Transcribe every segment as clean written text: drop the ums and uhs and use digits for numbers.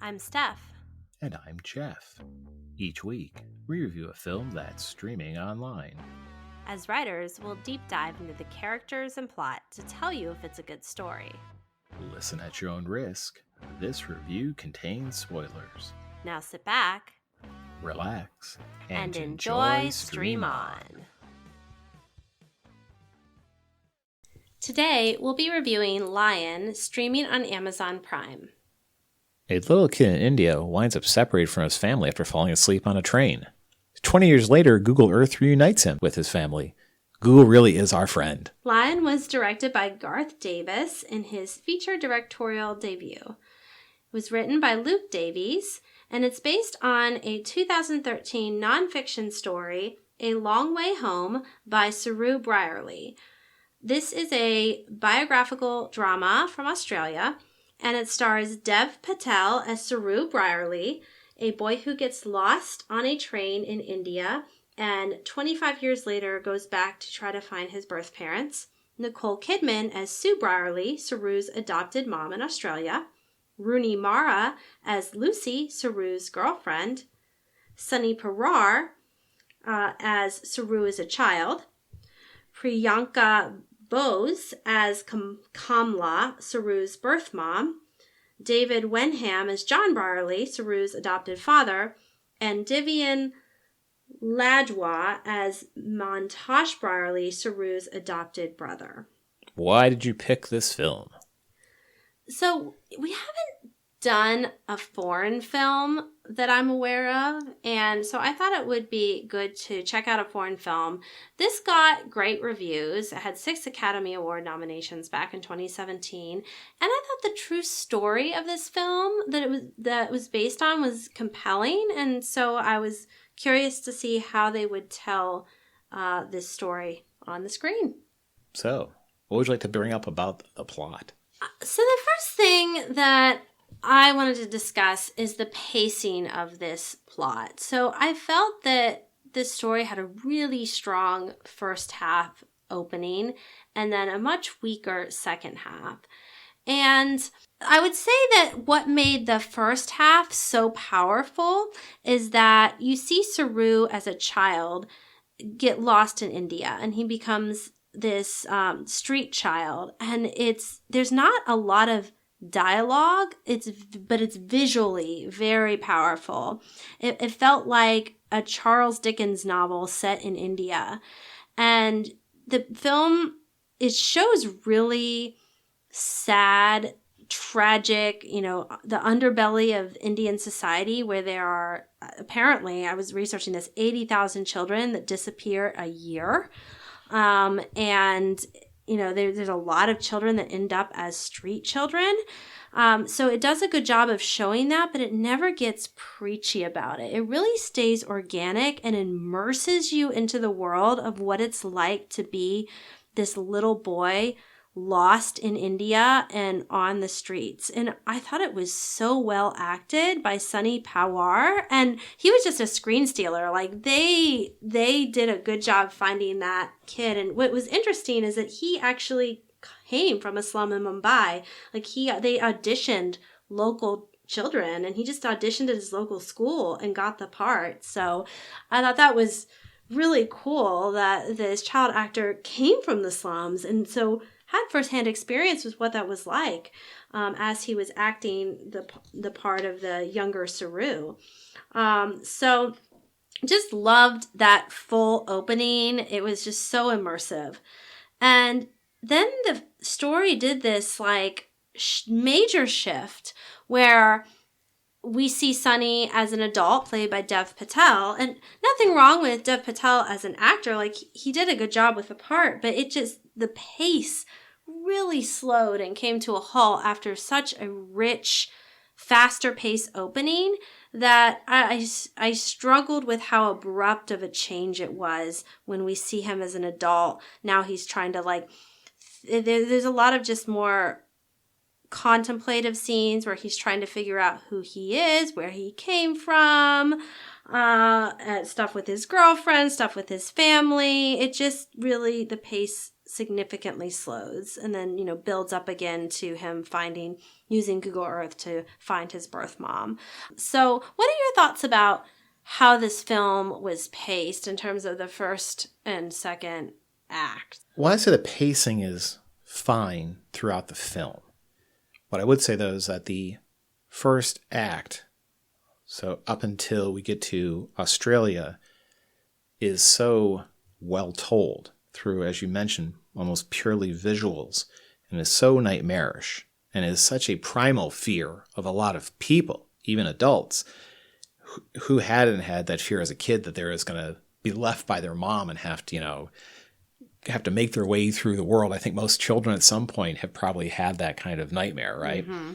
I'm Steph. And I'm Jeff. Each week, we review a film that's streaming online. As writers, we'll deep dive into the characters and plot to tell you if it's a good story. Listen at your own risk. This review contains spoilers. Now sit back, relax, and enjoy Stream On. Today, we'll be reviewing Lion, streaming on Amazon Prime. A little kid in India winds up separated from his family after falling asleep on a train. 20 years later, Google Earth reunites him with his family. Google really is our friend. Lion was directed by Garth Davis in his feature directorial debut. It was written by Luke Davies, and it's based on a 2013 nonfiction story, A Long Way Home, by Saru Brierley. This is a biographical drama from Australia, and it stars Dev Patel as Saru Brierley, a boy who gets lost on a train in India and 25 years later goes back to try to find his birth parents. Nicole Kidman as Sue Brierley, Saru's adopted mom in Australia. Rooney Mara as Lucy, Saru's girlfriend. Sunny Parar as Saru as a child. Priyanka Bose as Kamla, Saru's birth mom. David Wenham as John Brierley, Saru's adopted father. And Divian Lajwa as Montosh Brierley, Saru's adopted brother. Why did you pick this film? So we haven't done a foreign film that I'm aware of, and so I thought it would be good to check out a foreign film. This got great reviews. It had 6 Academy Award nominations back in 2017, and I thought the true story of this film that it was based on was compelling, and so I was curious to see how they would tell this story on the screen. So, what would you like to bring up about the plot? So the first thing that I wanted to discuss is the pacing of this plot. So I felt that this story had a really strong first half opening and then a much weaker second half. And I would say that what made the first half so powerful is that you see Saru as a child get lost in India, and he becomes this street child, and there's not a lot of dialogue, but it's visually very powerful. It felt like a Charles Dickens novel set in India, and the film, it shows really sad, tragic, the underbelly of Indian society, where there are, apparently, I was researching this, 80,000 children that disappear a year. And there's a lot of children that end up as street children. So it does a good job of showing that, but it never gets preachy about it. It really stays organic and immerses you into the world of what it's like to be this little boy lost in India and on the streets. And I thought it was so well acted by Sunny Pawar, and he was just a screen stealer. Like they did a good job finding that kid. And what was interesting is that he actually came from a slum in Mumbai. Like they auditioned local children, and he just auditioned at his local school and got the part. So I thought that was really cool that this child actor came from the slums, and so had firsthand experience with what that was like as he was acting the part of the younger Saru. So just loved that full opening. It was just so immersive. And then the story did this major shift where we see Sunny as an adult played by Dev Patel, and nothing wrong with Dev Patel as an actor. Like, he did a good job with the part, but the pace really slowed and came to a halt after such a rich, faster pace opening that I struggled with how abrupt of a change it was when we see him as an adult. Now he's trying to there's a lot of just more contemplative scenes where he's trying to figure out who he is, where he came from, stuff with his girlfriend, stuff with his family. It just really, the pace significantly slows and then, builds up again to him using Google Earth to find his birth mom. So what are your thoughts about how this film was paced in terms of the first and second act? Well, I'd say the pacing is fine throughout the film. What I would say, though, is that the first act, so up until we get to Australia, is so well told through, as you mentioned, almost purely visuals, and is so nightmarish, and is such a primal fear of a lot of people, even adults, who hadn't had that fear as a kid that they're going to be left by their mom and have to make their way through the world. I think most children at some point have probably had that kind of nightmare, right? Mm-hmm.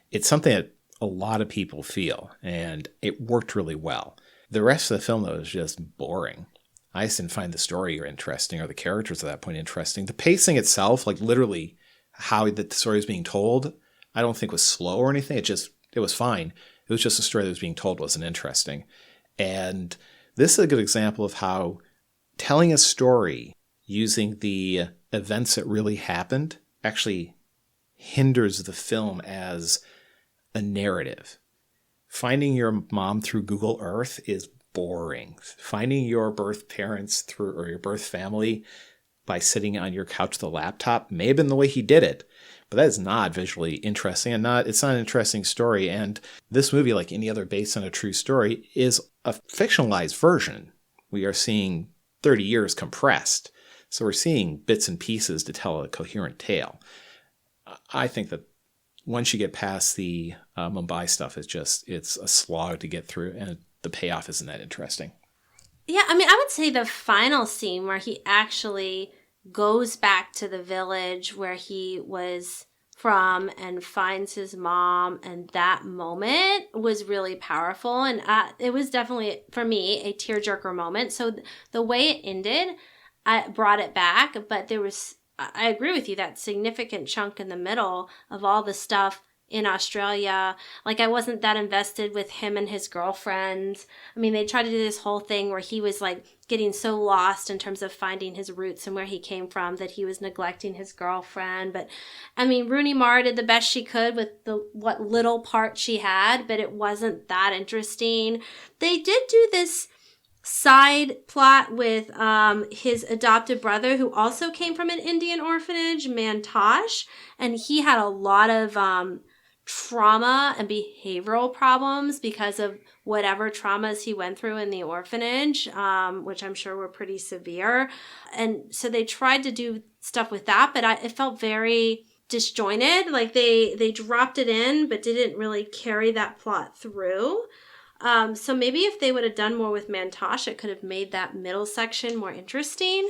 It's something that a lot of people feel, and it worked really well. The rest of the film, though, is just boring. I just didn't find the story interesting or the characters at that point interesting. The pacing itself, like literally how the story is being told, I don't think was slow or anything. It was fine. It was just a story that was being told wasn't interesting. And this is a good example of how telling a story using the events that really happened actually hinders the film as a narrative. Finding your mom through Google Earth is boring. Finding your birth parents or your birth family by sitting on your couch with a laptop may have been the way he did it, but that is not visually interesting, and it's not an interesting story. And this movie, like any other based on a true story, is a fictionalized version. We are seeing 30 years compressed. So we're seeing bits and pieces to tell a coherent tale. I think that once you get past the Mumbai stuff, it's a slog to get through, and the payoff isn't that interesting. Yeah, I mean, I would say the final scene where he actually goes back to the village where he was from and finds his mom, and that moment was really powerful. And it was definitely, for me, a tearjerker moment. So the way it ended, I brought it back, but I agree with you, that significant chunk in the middle of all the stuff in Australia. Like, I wasn't that invested with him and his girlfriend. I mean, they tried to do this whole thing where he was like getting so lost in terms of finding his roots and where he came from that he was neglecting his girlfriend. But I mean, Rooney Mara did the best she could with what little part she had, but it wasn't that interesting. They did do this side plot with his adopted brother, who also came from an Indian orphanage, Mantosh, and he had a lot of trauma and behavioral problems because of whatever traumas he went through in the orphanage, which I'm sure were pretty severe. And so they tried to do stuff with that, but it felt very disjointed. Like they dropped it in, but didn't really carry that plot through. So maybe if they would have done more with Mantosh, it could have made that middle section more interesting.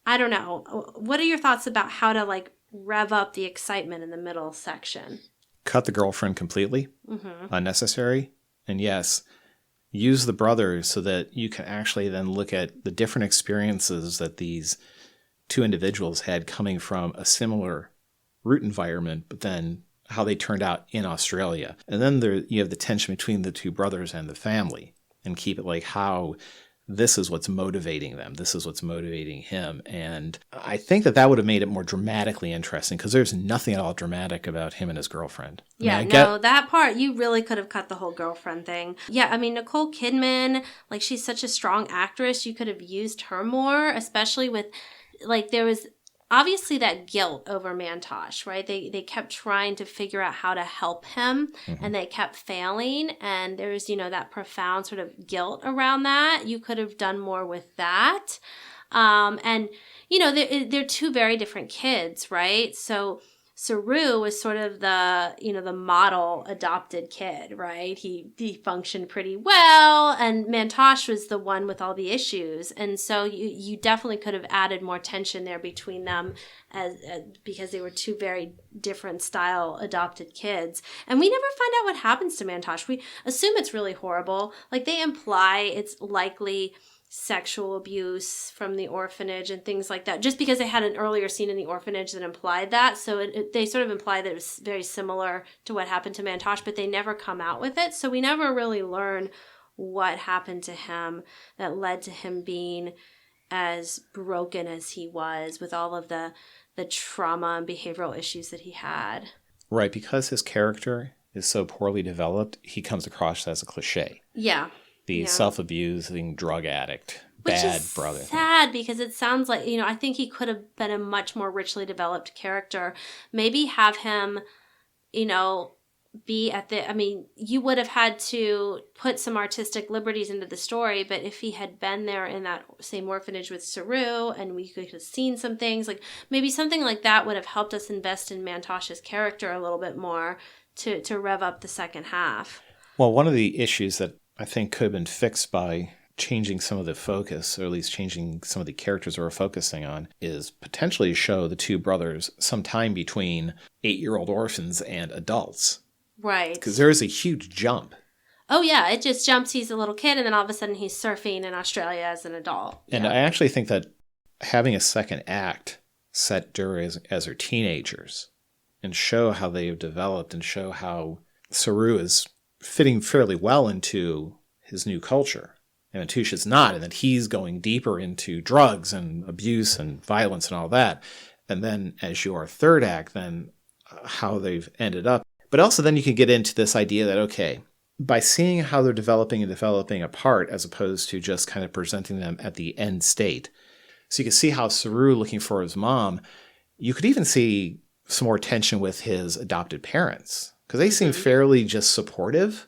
I don't know. What are your thoughts about how to like rev up the excitement in the middle section? Cut the girlfriend completely. Mm-hmm. Unnecessary. And yes, use the brothers so that you can actually then look at the different experiences that these two individuals had coming from a similar root environment, but then how they turned out in Australia. And then you have the tension between the two brothers and the family, and keep it like how this is what's motivating them. This is what's motivating him. And I think that would have made it more dramatically interesting, because there's nothing at all dramatic about him and his girlfriend. That part, you really could have cut the whole girlfriend thing. Yeah, I mean, Nicole Kidman, like, she's such a strong actress. You could have used her more, especially with, like, there was obviously that guilt over Mantosh, right? They kept trying to figure out how to help him, mm-hmm. and they kept failing. And there's, that profound sort of guilt around that. You could have done more with that. And, they're two very different kids, right? So Saru was sort of the model adopted kid, right? He functioned pretty well, and Mantosh was the one with all the issues. And so you definitely could have added more tension there between them because they were two very different style adopted kids. And we never find out what happens to Mantosh. We assume it's really horrible. Like, they imply it's likely sexual abuse from the orphanage and things like that, just because they had an earlier scene in the orphanage that implied that. So they sort of imply that it was very similar to what happened to Mantosh, but they never come out with it. So we never really learn what happened to him that led to him being as broken as he was with all of the trauma and behavioral issues that he had. Right, because his character is so poorly developed, he comes across as a cliche. Yeah. The self-abusing drug addict, Which bad is brother. sad because it sounds like, I think he could have been a much more richly developed character. Maybe have him, be at you would have had to put some artistic liberties into the story, but if he had been there in that same orphanage with Saru and we could have seen some things, like maybe something like that would have helped us invest in Mantosh's character a little bit more to rev up the second half. Well, one of the issues that I think could have been fixed by changing some of the focus, or at least changing some of the characters we're focusing on, is potentially show the two brothers some time between 8-year-old orphans and adults. Right. Because there is a huge jump. Oh, yeah. It just jumps. He's a little kid, and then all of a sudden he's surfing in Australia as an adult. And I actually think that having a second act set during as they're teenagers and show how they've developed and show how Saru is fitting fairly well into his new culture. And Mantosh is not, and that he's going deeper into drugs and abuse and violence and all that. And then as your third act, then how they've ended up. But also then you can get into this idea that, okay, by seeing how they're developing apart as opposed to just kind of presenting them at the end state. So you can see how Saru looking for his mom, you could even see some more tension with his adopted parents because they seem fairly just supportive.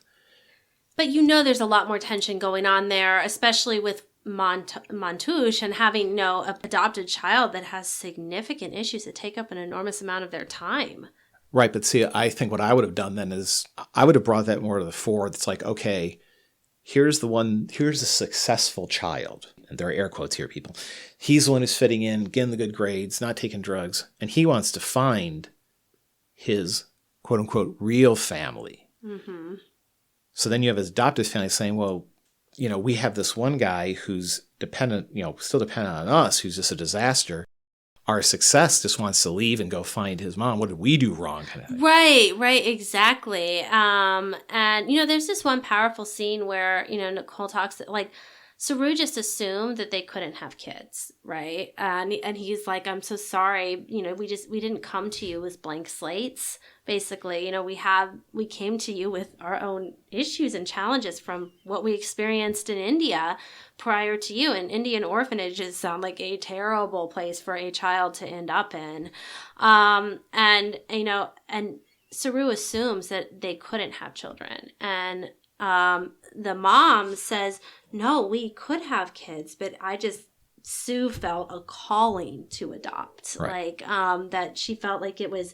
But there's a lot more tension going on there, especially with Mantosh and having an adopted child that has significant issues that take up an enormous amount of their time. Right, but see, I think what I would have done then is I would have brought that more to the fore. It's like, okay, here's the successful child. And there are air quotes here, people. He's the one who's fitting in, getting the good grades, not taking drugs. And he wants to find his quote unquote real family. Mm-hmm. So then you have his adoptive family saying, well, we have this one guy who's dependent, still dependent on us, who's just a disaster. Our success just wants to leave and go find his mom. What did we do wrong? Kind of thing. Right, exactly. And, there's this one powerful scene where, Nicole talks like Saru just assumed that they couldn't have kids, right? And he's like, I'm so sorry. We didn't come to you with blank slates. Basically, we came to you with our own issues and challenges from what we experienced in India prior to you. And Indian orphanages sound like a terrible place for a child to end up in. And Saru assumes that they couldn't have children. And the mom says, no, we could have kids, but Sue felt a calling to adopt. Right. That she felt like it was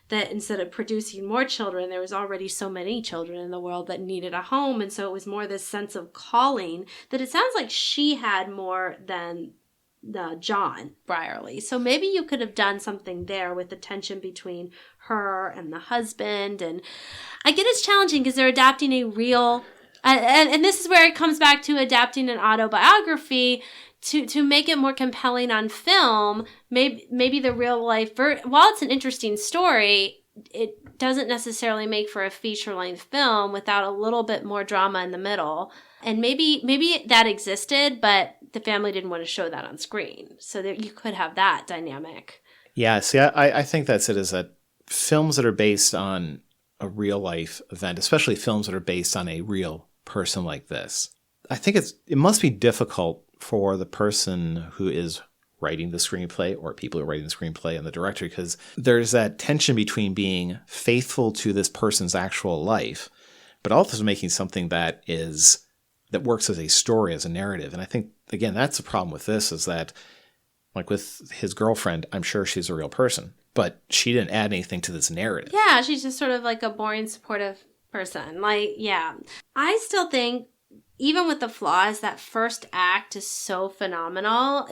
that instead of producing more children, there was already so many children in the world that needed a home. And so it was more this sense of calling that it sounds like she had more than John Brierley. So maybe you could have done something there with the tension between her and the husband. And I get it's challenging because they're adapting a real, and this is where it comes back to adapting an autobiography to make it more compelling on film. Maybe the real life, while it's an interesting story, it doesn't necessarily make for a feature-length film without a little bit more drama in the middle. And maybe that existed, but the family didn't want to show that on screen. So that you could have that dynamic. Yeah, see, I think that's it, is that films that are based on a real-life event, especially films that are based on a real person like this, I think it must be difficult for the person who is writing the screenplay or people who are writing the screenplay and the director, because there's that tension between being faithful to this person's actual life, but also making something that works as a story, as a narrative. And I think, again, that's the problem with this, is that, like with his girlfriend, I'm sure she's a real person, but she didn't add anything to this narrative. Yeah, she's just sort of like a boring, supportive person. I still think, even with the flaws, that first act is so phenomenal.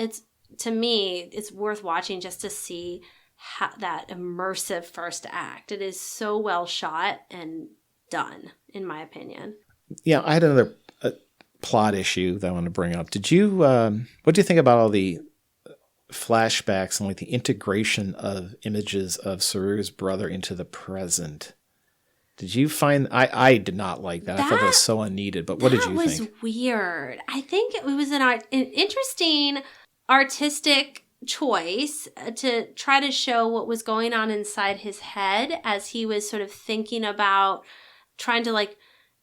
To me, it's worth watching just to see that immersive first act. It is so well shot and done, in my opinion. Yeah, I had another plot issue that I want to bring up. What do you think about all the flashbacks and the integration of images of Saru's brother into the present? Did you find... I did not like that. I thought that was so unneeded, but what did you think? That was weird. I think it was an interesting artistic choice to try to show what was going on inside his head as he was sort of thinking about trying to like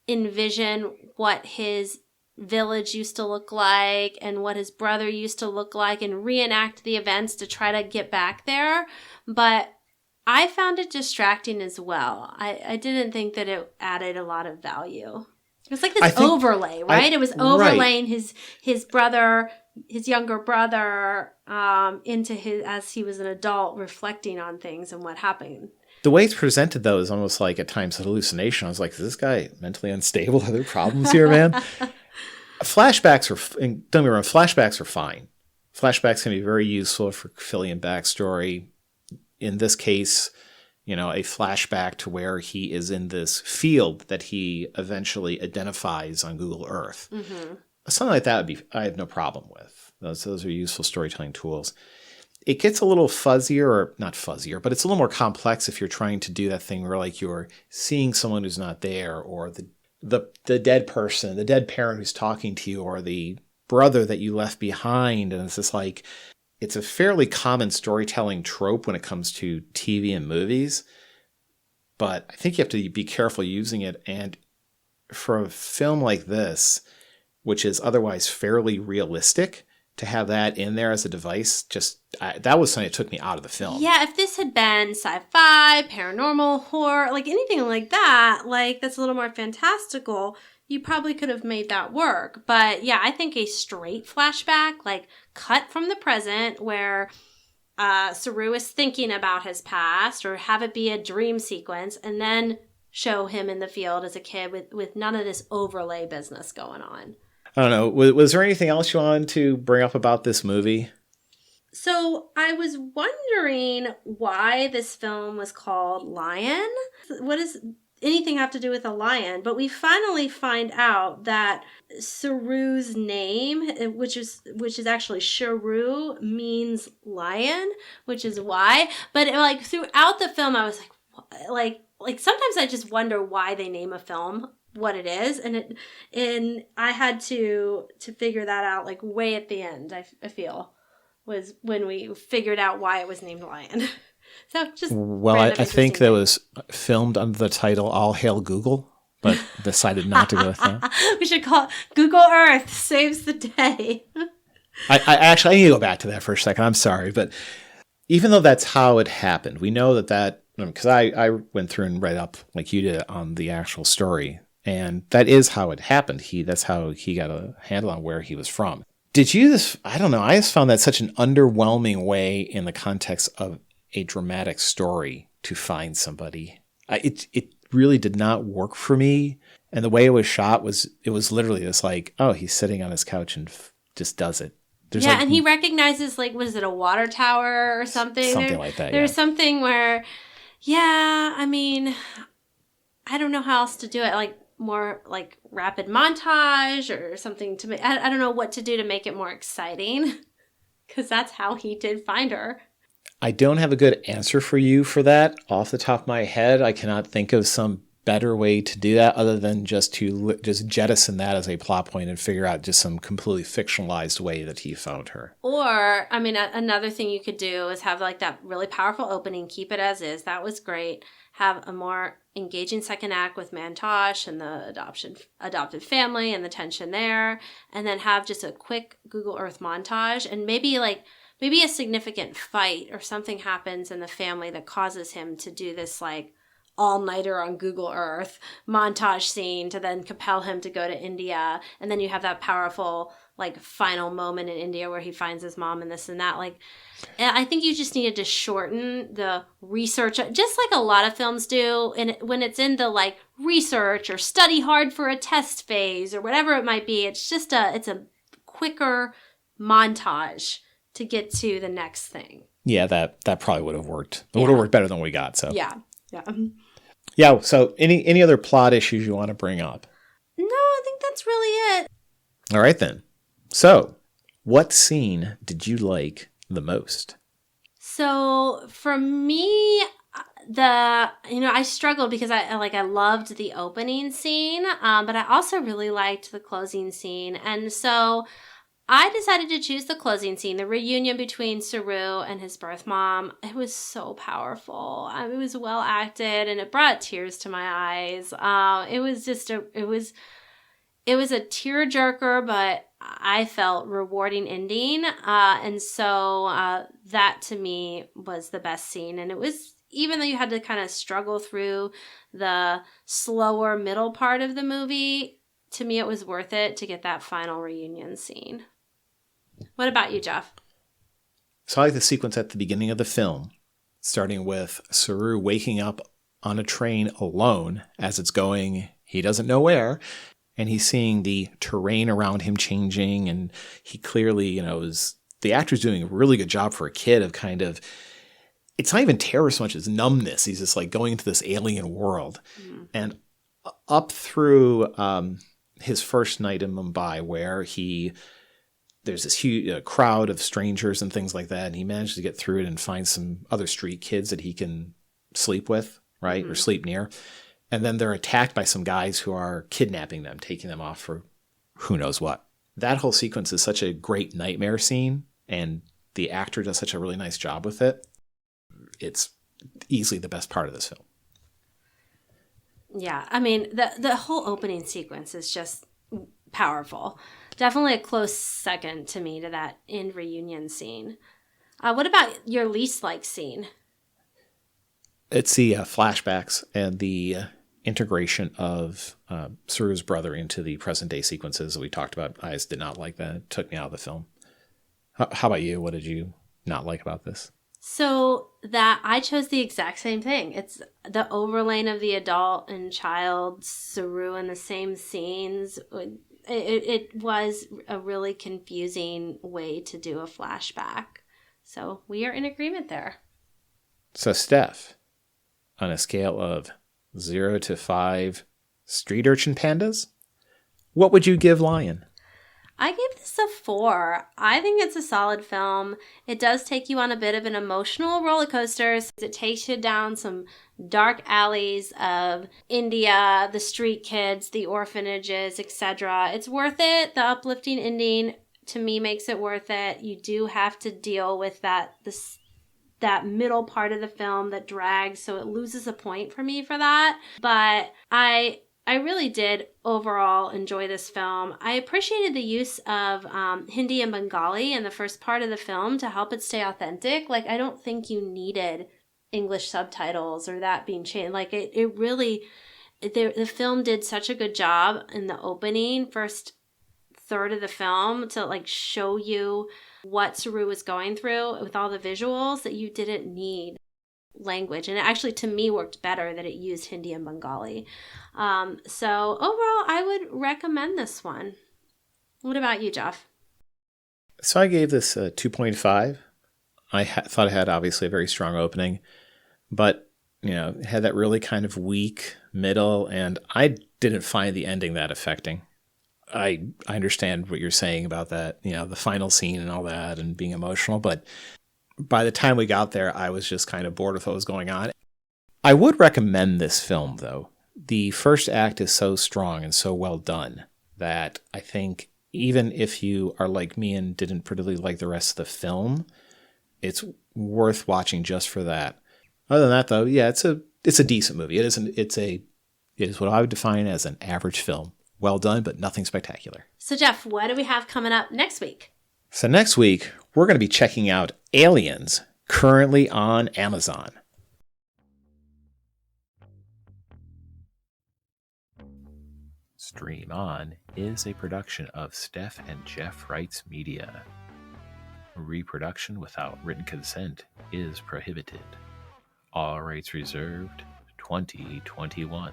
envision what his village used to look like and what his brother used to look like and reenact the events to try to get back there. But I found it distracting as well. I didn't think that it added a lot of value. It was like this overlay, right? It was overlaying his brother, his younger brother, into his, as he was an adult, reflecting on things and what happened. The way it's presented, though, is almost like at times a hallucination. I was like, is this guy mentally unstable? Are there problems here, man? Flashbacks don't get me wrong, flashbacks are fine. Flashbacks can be very useful for filling in backstory. In this case, a flashback to where he is in this field that he eventually identifies on Google Earth. Mm-hmm. Something like that I have no problem with. Those are useful storytelling tools. It gets a little fuzzier, or not fuzzier, but it's a little more complex if you're trying to do that thing where like you're seeing someone who's not there, or the dead person, the dead parent who's talking to you, or the brother that you left behind. And it's just like, it's a fairly common storytelling trope when it comes to TV and movies, but I think you have to be careful using it. And for a film like this, which is otherwise fairly realistic, to have that in there as a device, that was something that took me out of the film. Yeah, if this had been sci-fi, paranormal, horror, like anything like that, like that's a little more fantastical, you probably could have made that work. But yeah, I think a straight flashback, like cut from the present where Saru is thinking about his past, or have it be a dream sequence, and then show him in the field as a kid with none of this overlay business going on. I don't know. Was there anything else you wanted to bring up about this movie? So I was wondering why this film was called Lion. What does anything have to do with a lion? But we finally find out that Saru's name, which is actually Sharu, means lion, which is why. But like throughout the film, I was like sometimes I just wonder why they name a film what it is, and I had to figure that out like way at the end. I feel was when we figured out why it was named Lion. So just I think that was filmed under the title "All Hail Google," but decided not to go with that. We should call it Google Earth Saves the Day. I need to go back to that for a second. I'm sorry, but even though that's how it happened, we know that because I went through and read up like you did on the actual story. And that is how it happened. That's how he got a handle on where he was from. Did you I don't know. I just found that such an underwhelming way in the context of a dramatic story to find somebody. It really did not work for me. And the way it was shot it was literally just like, oh, he's sitting on his couch and just does it. And he recognizes was it a water tower or something? Something like that. There's something where, I mean, I don't know how else to do it. Like, more like rapid montage or something to make. I don't know what to do to make it more exciting, because that's how he did find her. I don't have a good answer for you for that off the top of my head. I cannot think of some better way to do that other than just to jettison that as a plot point and figure out just some completely fictionalized way that he found her. Or, I mean, another thing you could do is have like that really powerful opening, keep it as is. That was great. Have a more engaging second act with Mantosh and the adopted family and the tension there. And then have just a quick Google Earth montage, and maybe a significant fight or something happens in the family that causes him to do this like all-nighter on Google Earth montage scene to then compel him to go to India. And then you have that powerful like final moment in India where he finds his mom and this and that. Like, I think you just needed to shorten the research, just like a lot of films do. And when it's in the like research or study hard for a test phase or whatever it might be, it's just it's a quicker montage to get to the next thing. Yeah, that probably would have worked. It would have worked better than we got. So yeah. So any other plot issues you want to bring up? No, I think that's really it. All right then. So, what scene did you like the most? So for me, I struggled because I loved the opening scene, but I also really liked the closing scene, and so I decided to choose the closing scene, the reunion between Saru and his birth mom. It was so powerful. It was well acted, and it brought tears to my eyes. It was a tearjerker, but I felt rewarding ending. And so that to me was the best scene. And it was, even though you had to kind of struggle through the slower middle part of the movie, to me it was worth it to get that final reunion scene. What about you, Jeff? So I like the sequence at the beginning of the film, starting with Saru waking up on a train alone as it's going, he doesn't know where, and he's seeing the terrain around him changing, and he clearly, the actor's doing a really good job for a kid of kind of, it's not even terror so much as numbness. He's just like going into this alien world. Mm. And up through his first night in Mumbai, where there's this huge crowd of strangers and things like that, and he manages to get through it and find some other street kids that he can sleep with, right, or sleep near. And then they're attacked by some guys who are kidnapping them, taking them off for who knows what. That whole sequence is such a great nightmare scene, and the actor does such a really nice job with it. It's easily the best part of this film. Yeah, I mean, the whole opening sequence is just powerful. Definitely a close second to me to that end reunion scene. What about your least liked scene? It's the flashbacks and the integration of Saru's brother into the present day sequences that we talked about. I just did not like that. It took me out of the film. How about you? What did you not like about this? So that I chose the exact same thing. It's the overlaying of the adult and child Saru in the same scenes. It was a really confusing way to do a flashback. So we are in agreement there. So Steph, on a scale of 0 to 5 street urchin pandas, what would you give Lion? I gave this a 4. I think it's a solid film. It does take you on a bit of an emotional roller coaster. It takes you down some dark alleys of India, the street kids, the orphanages, etc. It's worth it. The uplifting ending, to me, makes it worth it. You do have to deal with that middle part of the film that drags, so it loses a point for me for that. But I really did overall enjoy this film. I appreciated the use of Hindi and Bengali in the first part of the film to help it stay authentic. Like, I don't think you needed English subtitles or that being changed. Like, it really, the film did such a good job in the opening, first third of the film, to like show you what Saru was going through with all the visuals, that you didn't need language. And it actually, to me, worked better that it used Hindi and Bengali. So overall, I would recommend this one. What about you, Jeff? So I gave this a 2.5. I thought it had obviously a very strong opening, but it had that really kind of weak middle, and I didn't find the ending that affecting. I understand what you're saying about that, the final scene and all that and being emotional, but by the time we got there, I was just kind of bored with what was going on. I would recommend this film, though. The first act is so strong and so well done that I think even if you are like me and didn't particularly like the rest of the film, it's worth watching just for that. Other than that, though, yeah, it's a decent movie. It is what I would define as an average film. Well done, but nothing spectacular. So, Jeff, what do we have coming up next week? So next week, we're going to be checking out Aliens, currently on Amazon. Stream On is a production of Steph and Jeff Wrights Media. Reproduction without written consent is prohibited. All rights reserved. 2021.